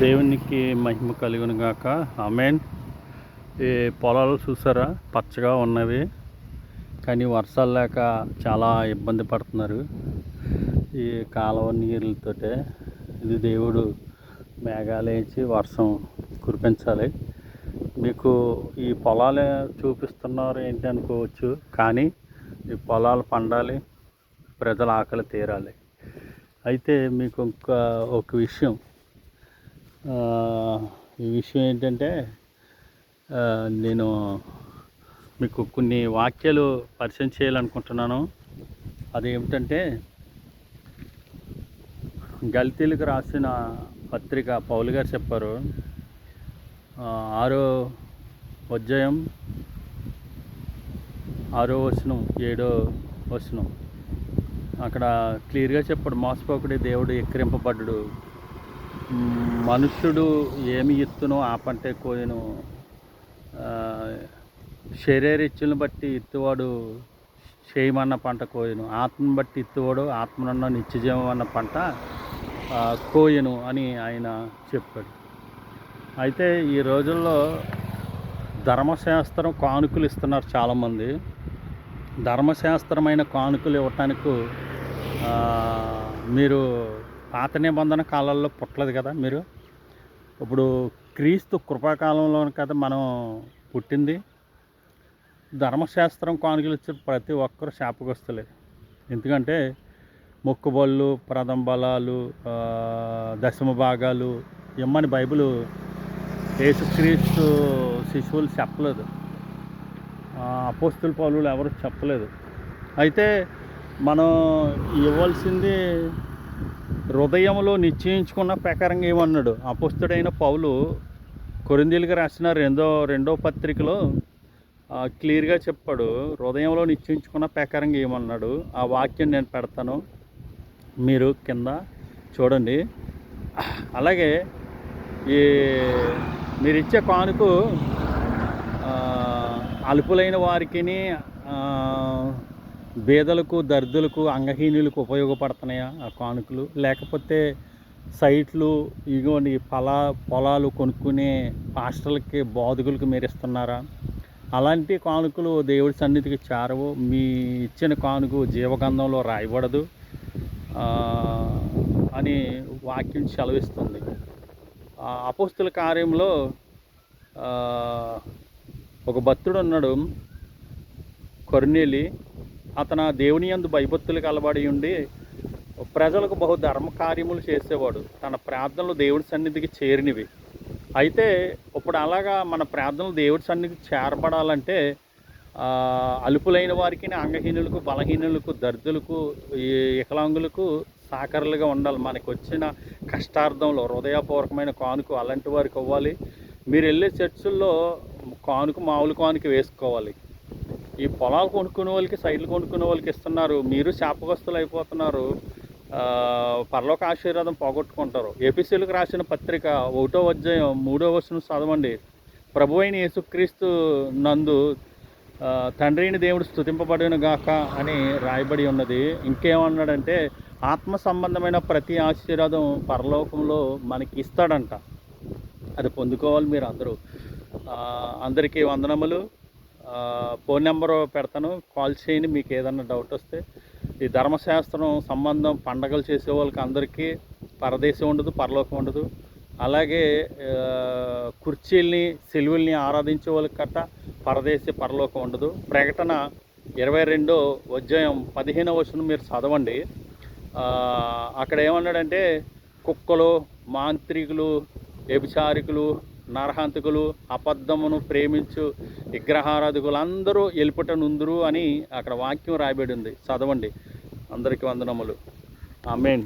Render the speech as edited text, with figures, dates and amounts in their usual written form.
దేవునికి మహిమ కలుగును గాక. ఆమేన్. ఈ పొలాలు చూసారా, పచ్చగా ఉన్నవి, కానీ వర్షాలు లేక చాలా ఇబ్బంది పడుతున్నారు ఈ కాలువ నీళ్ళతోటే. ఇది దేవుడు మేఘాలు వేసి వర్షం కురిపించాలి. మీకు ఈ పొలాలే చూపిస్తున్నారు ఏంటి అనుకోవచ్చు, కానీ ఈ పొలాలు పండాలి, ప్రజల ఆకలి తీరాలి. అయితే మీకు ఒక విషయం, ఈ విషయం ఏంటంటే, నేను మీకు కొన్ని వాక్యాలు పరిచయం చేయాలనుకుంటున్నాను. అదేమిటంటే, గల్తీలకు రాసిన పత్రిక పౌలు గారు చెప్పారు, 6వ అధ్యాయం 6వ వచనం 7వ వచనం, అక్కడ క్లియర్గా చెప్పాడు, మోసపోకుడి దేవుడు ఎక్కిరింపబడ్డాడు, మనుష్యుడు ఏమి ఇత్తునో ఆ పంటే కోయను, శరీరిచ్చులను బట్టి ఇత్తువాడు చేయమన్న పంట కోయను, ఆత్మను బట్టి ఇత్తువాడు ఆత్మనున్న నిత్యజీవం అన్న పంట కోయను అని ఆయన చెప్పాడు. అయితే ఈ రోజుల్లో ధర్మశాస్త్రం కానుకలు ఇస్తున్నారు చాలామంది. ధర్మశాస్త్రమైన కానుకలు ఇవ్వటానికి మీరు పాత నిబంధన కాలాల్లో పుట్టలేదు కదా. మీరు ఇప్పుడు క్రీస్తు కృపాకాలంలో కదా మనం పుట్టింది. ధర్మశాస్త్రం కానుకలు ఇచ్చే ప్రతి ఒక్కరు శాపగ్రస్తులే. ఎందుకంటే మొక్కుబళ్ళు, ప్రథమ బలాలు, దశమ భాగాలు ఇమ్మని బైబిల్ యేసుక్రీస్తు శిశువులు చెప్పలేదు, అపోస్తుల పౌలులు ఎవరు చెప్పలేదు. అయితే మనం ఇవ్వాల్సింది హృదయంలో నిశ్చయించుకున్న ప్రకారంగా ఏమన్నాడు అపోస్తుడైన పౌలు కొరింథీయులకు రాసిన రెండో పత్రికలో క్లియర్గా చెప్పాడు. హృదయంలో నిశ్చయించుకున్న ప్రకారంగా ఏమన్నాడు, ఆ వాక్యం నేను పెడతాను, మీరు కింద చూడండి. అలాగే ఈ మీరు ఇచ్చే కానుకు అల్పులైన వారికి, బేదలకు, దరిద్రులకు, అంగహీనులకు ఉపయోగపడుతున్నాయా ఆ కానుకలు? లేకపోతే సైట్లు, ఇగోండి పొలాలు కొనుక్కునే పాస్టర్లకి, బోధకులకు మీరు ఇస్తున్నారా? అలాంటి కానుకలు దేవుడి సన్నిధికి చేరవు. మీ ఇచ్చిన కానుక జీవగంధంలో రాయబడదు అని వాక్యం సెలవిస్తుంది. అపోస్తుల కార్యంలో ఒక భక్తుడు ఉన్నాడు, కొర్నేలి. అతను దేవుని యందు భయభక్తులకు అలవాడి ఉండి ప్రజలకు బహు ధర్మ కార్యములు చేసేవాడు. తన ప్రార్థనలు దేవుడి సన్నిధికి చేరినవి. అయితే ఇప్పుడు అలాగా మన ప్రార్థనలు దేవుడి సన్నిధికి చేరబడాలంటే అలుపులైన వారికి, అంగహీనులకు, బలహీనులకు, దరిద్రులకు, వికలాంగులకు సాకరులుగా ఉండాలి. మనకు వచ్చిన కష్టార్థంలో హృదయపూర్వకమైన కానుక అలాంటి వారికి ఇవ్వాలి. మీరు వెళ్ళే చర్చిల్లో కానుక మామూలు కానుక వేసుకోవాలి. ఈ పొలాలు కొనుక్కునే వాళ్ళకి, సైడ్లు కొనుక్కునే వాళ్ళకి ఇస్తున్నారు, మీరు శాపగ్రస్తులు అయిపోతున్నారు, పరలోక ఆశీర్వాదం పోగొట్టుకుంటారు. ఎఫెసీయులకు రాసిన పత్రిక 1వ అధ్యాయం 3వ వచనం చదవండి. ప్రభు అయిన యేసుక్రీస్తు నందు తండ్రి అయిన దేవుడు స్తుతింపబడును గాక అని రాయబడి ఉన్నది. ఇంకేమన్నాడంటే, ఆత్మ సంబంధమైన ప్రతి ఆశీర్వాదం పరలోకంలో మనకి ఇస్తాడంట. అది పొందుకోవాలి మీరు అందరూ. అందరికీ వందనములు. ఫోన్ నెంబరు పెడతాను, కాల్ చేయండి మీకు ఏదన్నా డౌట్ వస్తే. ఈ ధర్మశాస్త్రం సంబంధం పండగలు చేసే వాళ్ళకి అందరికీ పరదేశం ఉండదు, పరలోకం ఉండదు. అలాగే కుర్చీల్ని, సిలువుల్ని ఆరాధించే వాళ్ళకి కట్ట పరదేశీ, పరలోకం ఉండదు. ప్రకటన 22వ అధ్యాయం 15వ వచనం మీరు చదవండి. అక్కడ ఏమన్నాడంటే, కుక్కలు, మాంత్రికులు, వ్యభిచారికులు, నరహంతకులు, అబద్ధమును ప్రేమించు విగ్రహారాధకులు అందరూ ఎలుపట నుందురు అని అక్కడ వాక్యం రాయబడి ఉంది. చదవండి. అందరికీ వందనములు. ఆమేన్.